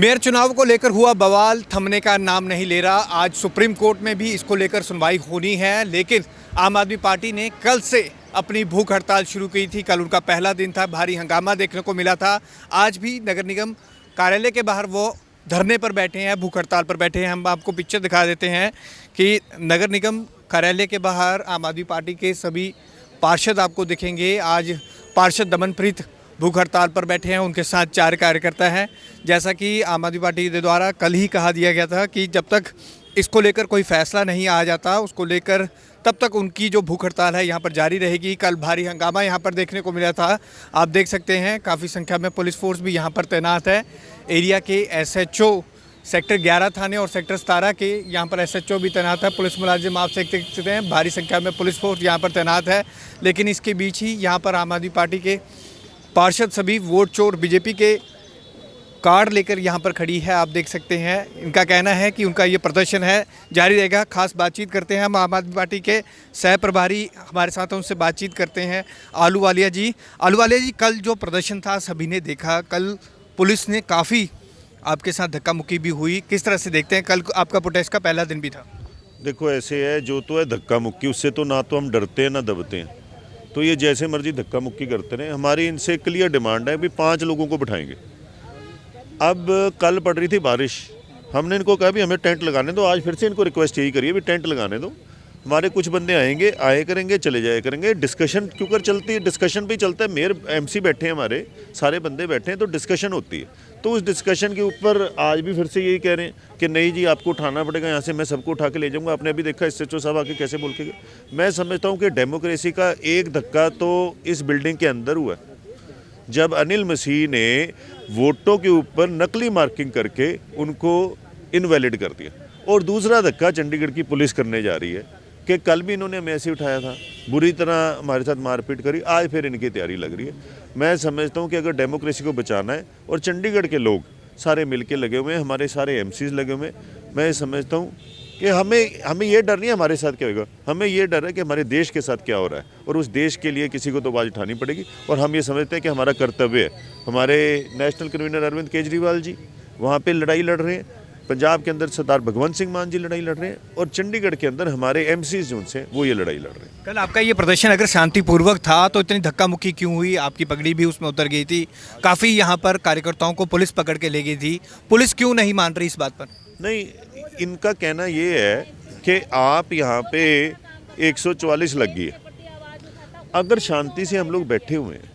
Mayor चुनाव को लेकर हुआ बवाल थमने का नाम नहीं ले रहा। आज सुप्रीम कोर्ट में भी इसको लेकर सुनवाई होनी है, लेकिन आम आदमी पार्टी ने कल से अपनी भूख हड़ताल शुरू की थी। कल उनका पहला दिन था, भारी हंगामा देखने को मिला था। आज भी नगर निगम कार्यालय के बाहर वो धरने पर बैठे हैं, भूख हड़ताल पर बैठे हैं। हम आपको पिक्चर दिखा देते हैं कि नगर निगम कार्यालय के बाहर आम आदमी पार्टी के सभी पार्षद आपको दिखेंगे। आज पार्षद दमनप्रीत भूख हड़ताल पर बैठे हैं, उनके साथ 4 कार्यकर्ता हैं। जैसा कि आम आदमी पार्टी के द्वारा कल ही कहा दिया गया था कि जब तक इसको लेकर कोई फैसला नहीं आ जाता, उसको लेकर तब तक उनकी जो भूख हड़ताल है यहाँ पर जारी रहेगी। कल भारी हंगामा यहाँ पर देखने को मिला था। आप देख सकते हैं काफ़ी संख्या में पुलिस फोर्स भी यहाँ पर तैनात है। एरिया के SHO सेक्टर 11 थाने और सेक्टर 17 के यहाँ पर SHO भी तैनात है। पुलिस मुलाजिम आप देख सकते हैं, भारी संख्या में पुलिस फोर्स यहाँ पर तैनात है। लेकिन इसके बीच ही यहाँ पर आम आदमी पार्टी के पार्षद सभी वोट चोर बीजेपी के कार्ड लेकर यहाँ पर खड़ी है। आप देख सकते हैं, इनका कहना है कि उनका ये प्रदर्शन है जारी रहेगा। खास बातचीत करते हैं हम आम आदमी पार्टी के सह प्रभारी हमारे साथ हैं, उनसे बातचीत करते हैं। आहलूवालिया जी, कल जो प्रदर्शन था सभी ने देखा। कल पुलिस ने काफ़ी आपके साथ धक्का मुक्की भी हुई, किस तरह से देखते हैं? कल आपका प्रोटेस्ट का पहला दिन भी था। देखो ऐसे है, जो तो है धक्का मुक्की, उससे तो ना तो हम डरते हैं ना दबते हैं। तो ये जैसे मर्जी धक्का मुक्की करते रहे। हमारी इनसे क्लियर डिमांड है भी 5 लोगों को बिठाएंगे। अब कल पड़ रही थी बारिश, हमने इनको कहा भी हमें टेंट लगाने दो। आज फिर से इनको रिक्वेस्ट यही करिए भी टेंट लगाने दो। हमारे कुछ बंदे आएंगे, आए करेंगे, चले जाए करेंगे। डिस्कशन क्यों कर चलती है, डिस्कशन पे ही चलता है। मेयर MC बैठे हैं, हमारे सारे बंदे बैठे हैं, तो डिस्कशन होती है। तो उस डिस्कशन के ऊपर आज भी फिर से यही कह रहे हैं कि नहीं जी आपको उठाना पड़ेगा, यहाँ से मैं सबको उठा के ले जाऊँगा। आपने अभी देखा SHO साहब आके कैसे बोल के गए। मैं समझता हूँ कि डेमोक्रेसी का एक धक्का तो इस बिल्डिंग के अंदर हुआ, जब अनिल मसीह ने वोटों के ऊपर नकली मार्किंग करके उनको इनवैलिड कर दिया। और दूसरा धक्का चंडीगढ़ की पुलिस करने जा रही है कि कल भी इन्होंने हमें ऐसे उठाया था, बुरी तरह हमारे साथ मारपीट करी, आज फिर इनकी तैयारी लग रही है। मैं समझता हूँ कि अगर डेमोक्रेसी को बचाना है, और चंडीगढ़ के लोग सारे मिलके लगे हुए हैं, हमारे सारे MCs लगे हुए हैं, मैं समझता हूँ कि हमें ये डर नहीं है हमारे साथ क्या होगा, हमें ये डर है कि हमारे देश के साथ क्या हो रहा है। और उस देश के लिए किसी को तो आवाज़ उठानी पड़ेगी। और हम ये समझते हैं कि हमारा कर्तव्य है। हमारे नेशनल कन्वीनर अरविंद केजरीवाल जी वहाँ पे लड़ाई लड़ रहे हैं, पंजाब के अंदर सरदार भगवंत सिंह मान जी लड़ाई लड़ रहे हैं, और चंडीगढ़ के अंदर हमारे MCs जो उनसे वो ये लड़ाई लड़ रहे हैं। कल आपका ये प्रदर्शन अगर शांतिपूर्वक था तो इतनी धक्का मुक्की क्यों हुई? आपकी पगड़ी भी उसमें उतर गई थी, काफ़ी यहाँ पर कार्यकर्ताओं को पुलिस पकड़ के ले गई थी। पुलिस क्यों नहीं मान रही इस बात पर? नहीं, इनका कहना ये है कि आप यहाँ पे 144 लग गई है। अगर शांति से हम लोग बैठे हुए हैं,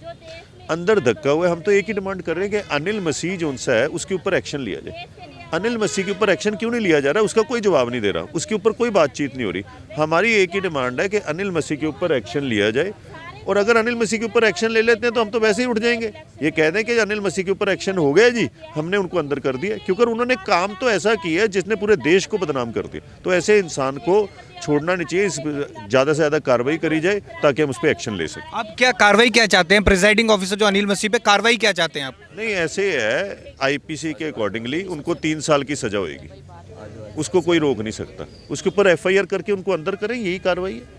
अंदर धक्का हुआ है, हम तो एक ही डिमांड कर रहे हैं कि अनिल मसीह जो उनसा है उसके ऊपर एक्शन लिया जाए। अनिल मसीह के ऊपर एक्शन क्यों नहीं लिया जा रहा, उसका कोई जवाब नहीं दे रहा, उसके ऊपर कोई बातचीत नहीं हो रही। हमारी एक ही डिमांड है कि अनिल मसीह के ऊपर एक्शन लिया जाए। और अगर अनिल मसीह के ऊपर एक्शन ले लेते हैं तो हम तो वैसे ही उठ जाएंगे। ये कह दें कि अनिल मसीह के ऊपर एक्शन हो गया जी, हमने उनको अंदर कर दिया, क्योंकि उन्होंने काम तो ऐसा किया है जिसने पूरे देश को बदनाम कर दिया। तो ऐसे इंसान को छोड़ना नहीं चाहिए, ज़्यादा से ज़्यादा कार्रवाई करी जाए ताकि हम उस पर एक्शन ले सकें। आप क्या कार्रवाई क्या चाहते हैं? प्रिजाइडिंग ऑफिसर जो अनिल मसीह पे कार्रवाई क्या चाहते हैं आप? नहीं, ऐसे है IPC के अकॉर्डिंगली उनको 3 साल की सज़ा होएगी, उसको कोई रोक नहीं सकता। उसके ऊपर FIR करके उनको अंदर करें, यही कार्रवाई है।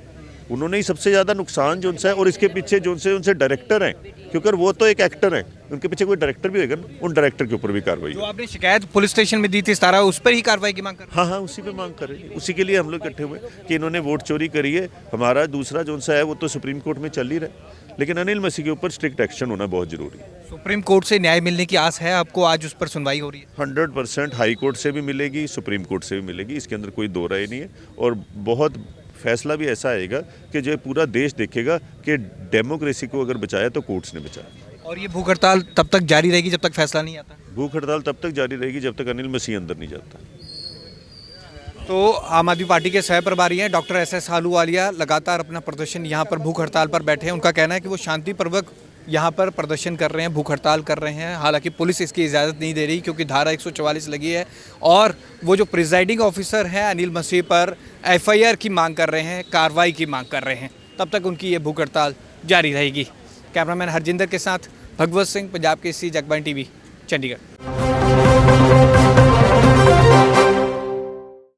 उन्होंने ही सबसे ज़्यादा नुकसान जो उनसे है, और इसके पीछे जो उनसे डायरेक्टर हैं, क्योंकि वो तो एक एक्टर हैं, उनके पीछे कोई डायरेक्टर भी होगा ना, उन डायरेक्टर के ऊपर भी कार्रवाई। जो आपने शिकायत पुलिस स्टेशन में दी थी 17, उस पर ही कार्रवाई की मांग कर? हाँ, उसी पे मांग कर रहे हैं। उसी के लिए हम लोग इकट्ठे हुए कि इन्होंने वोट चोरी करी है। हमारा दूसरा जो उनसा है वो तो सुप्रीम कोर्ट में चल ही रहा है, लेकिन अनिल मसीह के ऊपर स्ट्रिक्ट एक्शन होना बहुत जरूरी है। सुप्रीम कोर्ट से न्याय मिलने की आस है आपको? आज उस पर सुनवाई हो रही है? 100% हाई कोर्ट से भी मिलेगी, सुप्रीम कोर्ट से भी मिलेगी, इसके अंदर कोई दो राय नहीं है। और बहुत फैसला भी ऐसा आएगा कि जो पूरा देश देखेगा कि डेमोक्रेसी को अगर बचाया तो कोर्ट्स ने बचाया। और ये भूख हड़ताल तब तक जारी रहेगी जब तक फैसला नहीं आता? भूख हड़ताल तब तक जारी रहेगी जब तक अनिल मसीह अंदर नहीं जाता। तो आम आदमी पार्टी के सह प्रभारी हैं डॉक्टर SS आहलूवालिया, लगातार अपना प्रदर्शन यहाँ पर भूख हड़ताल पर बैठे हैं। उनका कहना है कि वो शांतिपूर्वक यहाँ पर प्रदर्शन कर रहे हैं, भूख हड़ताल कर रहे हैं। हालांकि पुलिस इसकी इजाज़त नहीं दे रही क्योंकि धारा 144 लगी है, और वो जो प्रिजाइडिंग ऑफिसर हैं अनिल मसीह पर FIR की मांग कर रहे हैं, कार्रवाई की मांग कर रहे हैं। तब तक उनकी ये भूख हड़ताल जारी रहेगी। कैमरामैन हरजिंदर के साथ भगवत सिंह, पंजाब केसरी, जगबानी TV, चंडीगढ़।